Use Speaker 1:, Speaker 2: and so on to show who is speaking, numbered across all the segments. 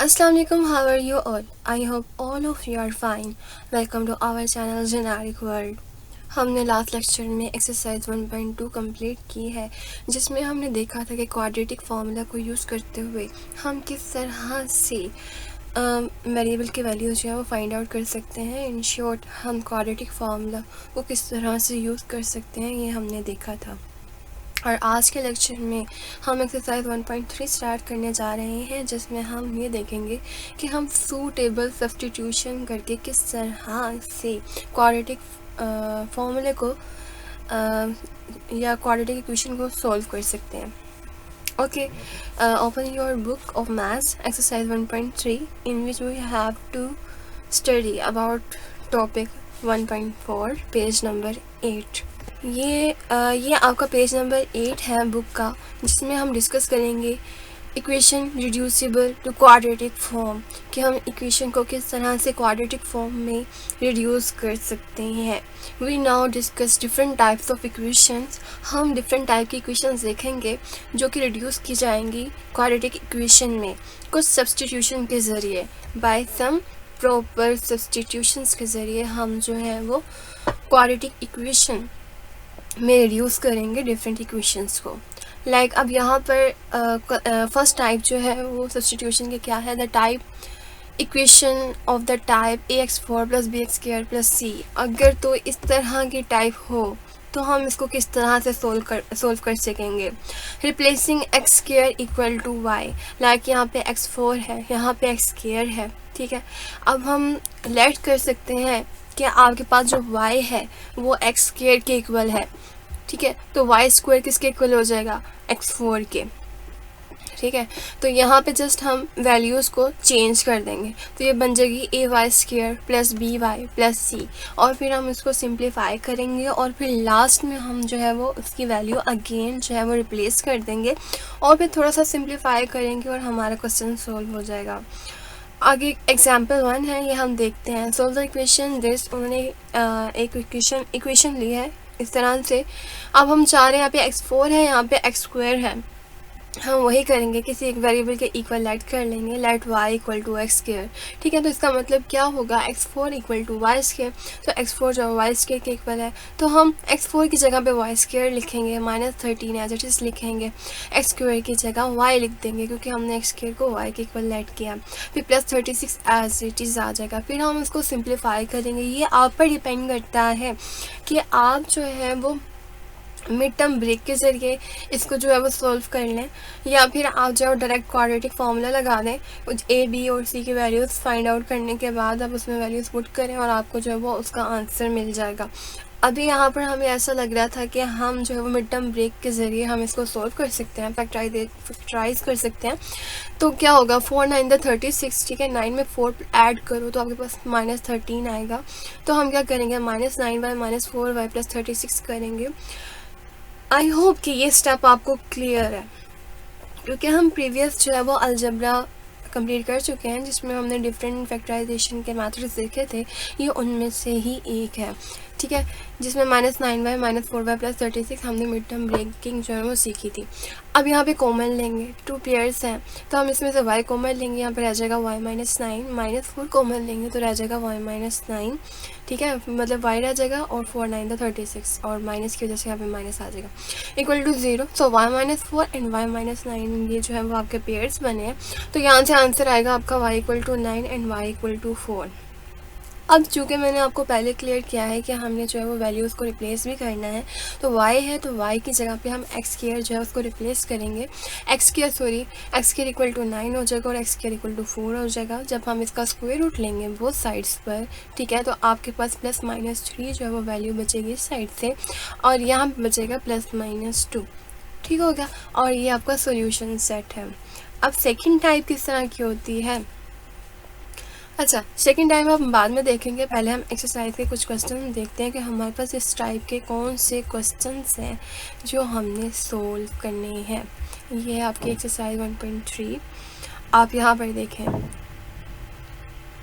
Speaker 1: Assalamu alaikum, how are you all? I hope all of you are fine. Welcome to our channel Generic World. हमने last lecture में exercise 1.2 complete की है, जिसमें हमने देखा था कि क्वाड्रेटिक फार्मूला को यूज़ करते हुए हम किस तरह से वेरिएबल की वैल्यूज जो है वो फाइंड आउट कर सकते हैं। इन शॉर्ट हम क्वाड्रेटिक फार्मूला को किस तरह से यूज़ कर सकते हैं, ये हमने देखा था। और आज के लेक्चर में हम एक्सरसाइज 1.3 स्टार्ट करने जा रहे हैं, जिसमें हम ये देखेंगे कि हम सूटेबल सब्स्टिट्यूशन करके किस तरह से क्वाड्रेटिक फॉर्मूले को या क्वाड्रेटिक इक्वेशन को सॉल्व कर सकते हैं। Okay, open your book of maths exercise 1.3 in which we have to study about topic 1.4 page number 8। ये आपका पेज नंबर 8 है बुक का, जिसमें हम डिस्कस करेंगे equation reducible to quadratic form, कि हम इक्वेशन को किस तरह से क्वाड्रेटिक फॉर्म में रिड्यूस कर सकते हैं। We now discuss different types of equations. हम डिफरेंट टाइप की इक्वेशंस देखेंगे जो कि रिड्यूस की जाएंगी क्वाड्रेटिक इक्वेशन में कुछ सब्स्टिट्यूशन के ज़रिए। बाय सम प्रॉपर सब्स्टिट्यूशंस के ज़रिए हम जो है वो क्वाड्रेटिक इक्वेशन में रिड्यूस करेंगे डिफरेंट इक्वेशंस को। लाइक अब यहाँ पर फर्स्ट टाइप जो है वो सब्स्टिट्यूशन के क्या है, the type equation of the type ax4 + bx² + c। अगर तो इस तरह की टाइप हो तो हम इसको किस तरह से सोल्व कर सकेंगे। रिप्लेसिंग x² = y, लाइक यहाँ पे x4 है, यहाँ पे x² है, ठीक है। अब हम लेट कर सकते हैं कि आपके पास जो y है वो x² के इक्वल है, ठीक है। तो y² किसके इक्वल हो जाएगा, x4 के, ठीक है। तो यहाँ पे जस्ट हम वैल्यूज़ को चेंज कर देंगे, तो ये बन जाएगी ay² + by + c, और फिर हम इसको सिंप्लीफाई करेंगे और फिर लास्ट में हम जो है वो उसकी वैल्यू अगेन जो है वो रिप्लेस कर देंगे और फिर थोड़ा सा सिंप्लीफाई करेंगे और हमारा क्वेश्चन सॉल्व हो जाएगा। आगे एग्जाम्पल 1 है, ये हम देखते हैं। Solve the equation this. उन्होंने एक इक्वेशन ली है इस तरह से। अब हम चाह रहे हैं यहाँ पे x4 है, यहाँ पे x² है। हम वही करेंगे, किसी एक वेरिएबल के इक्वल लेट कर लेंगे, लेट y = x², ठीक है। तो इसका मतलब क्या होगा, x4 = y²। तो x4 जो y² के इक्वल है, तो हम x4 की जगह पे y² लिखेंगे, -13 एज इट इज़ लिखेंगे, x² की जगह y लिख देंगे क्योंकि हमने x² को y के इक्वल लेट किया, फिर +36 एज इट इज़ आ जाएगा। फिर हम इसको सिंप्लीफाई करेंगे। ये आप पर डिपेंड करता है कि आप जो है वो मिड टर्म ब्रेक के ज़रिए इसको जो है वो सॉल्व कर लें, या फिर आप जो डायरेक्ट क्वाड्रेटिक फार्मूला लगा दें। कुछ a, b और c की वैल्यूज़ फाइंड आउट करने के बाद आप उसमें वैल्यूज़ पुट करें और आपको जो है वो उसका आंसर मिल जाएगा। अभी यहाँ पर हमें ऐसा लग रहा था कि हम जो है वो मिड टर्म ब्रेक के ज़रिए हम इसको सॉल्व कर सकते हैं, फैक्टराइज कर सकते हैं। तो क्या होगा, 4 9 36, ठीक है। 9 में 4 ऐड करो तो आपके पास -13 आएगा। तो हम क्या करेंगे, -9y - 4y + 36 करेंगे। आई होप कि ये स्टेप आपको क्लियर है, क्योंकि हम प्रीवियस जो है वो अलजबरा कंप्लीट कर चुके हैं, जिसमें हमने डिफरेंट फैक्टराइजेशन के मेथड्स देखे थे। ये उनमें से ही एक है, ठीक है, जिसमें -9y - 4y + 36 हमने मिड टर्म ब्रेकिंग जो है वो सीखी थी। अब यहाँ पे कॉमन लेंगे, 2 पेयर्स हैं तो हम इसमें से y कॉमन लेंगे, यहाँ पे रह जाएगा y - 9, -4 कॉमन लेंगे तो रह जाएगा y - 9, ठीक है। मतलब y रह जाएगा और 4 9 36 और माइनस की वजह से यहाँ पे माइनस आ जाएगा, = 0। सो y - 4 एंड y - 9 ये जो है वो आपके पेयर्स बने हैं। तो यहाँ से आंसर आएगा आपका y = 9 एंड y = 4। अब चूँकि मैंने आपको पहले क्लियर किया है कि हमने जो है वो वैल्यूज़ को रिप्लेस भी करना है, तो y है तो y की जगह पे हम x² जो है उसको रिप्लेस करेंगे। x² = 9 हो जाएगा और x² = 4 हो जाएगा। जब हम इसका स्क्वायर रूट लेंगे बोथ साइड्स पर, ठीक है, तो आपके पास +-3 जो है वो वैल्यू बचेगी इस साइड से और यहाँ पर बचेगा +-2, ठीक हो गया। और ये आपका सोल्यूशन सेट है। अब सेकेंड टाइप किस तरह की होती है, अच्छा सेकेंड टाइम हम बाद में देखेंगे। पहले हम एक्सरसाइज के कुछ क्वेश्चन देखते हैं कि हमारे पास इस टाइप के कौन से क्वेश्चंस हैं जो हमने सोल्व करने हैं। ये है आपकी एक्सरसाइज 1.3। आप यहाँ पर देखें,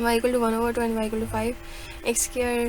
Speaker 1: y = 1/2 and y = 5, x²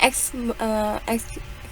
Speaker 1: x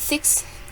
Speaker 1: 6,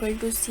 Speaker 1: = c,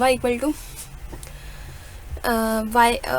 Speaker 1: y = y,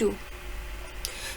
Speaker 1: 2.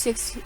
Speaker 1: 6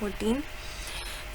Speaker 1: 14,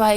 Speaker 1: y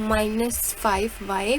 Speaker 1: -5y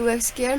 Speaker 1: 2x²,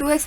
Speaker 1: 2x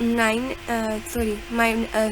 Speaker 1: 9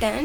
Speaker 1: 10,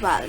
Speaker 1: 12.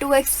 Speaker 1: 2x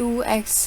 Speaker 1: 2x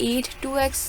Speaker 1: 8 2x,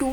Speaker 1: 2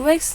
Speaker 1: 2x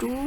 Speaker 1: 2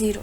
Speaker 1: 0.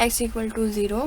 Speaker 1: x equal to 0.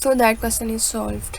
Speaker 1: So that question is solved.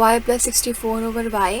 Speaker 1: y + 64/y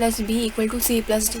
Speaker 1: + b = c + d.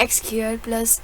Speaker 1: x² +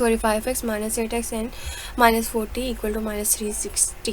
Speaker 1: -8x and -40 = -360.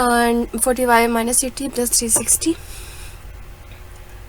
Speaker 1: and 40y - 80 + 360.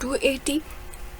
Speaker 1: 280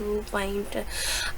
Speaker 1: 2.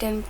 Speaker 1: 10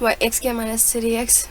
Speaker 1: x² - 3x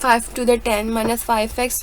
Speaker 1: 5 to the 10 -5x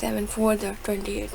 Speaker 1: 7 for the 28.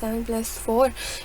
Speaker 1: 7 + 4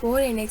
Speaker 1: 4 and x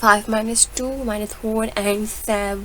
Speaker 1: 5 - 2 -4 and 7.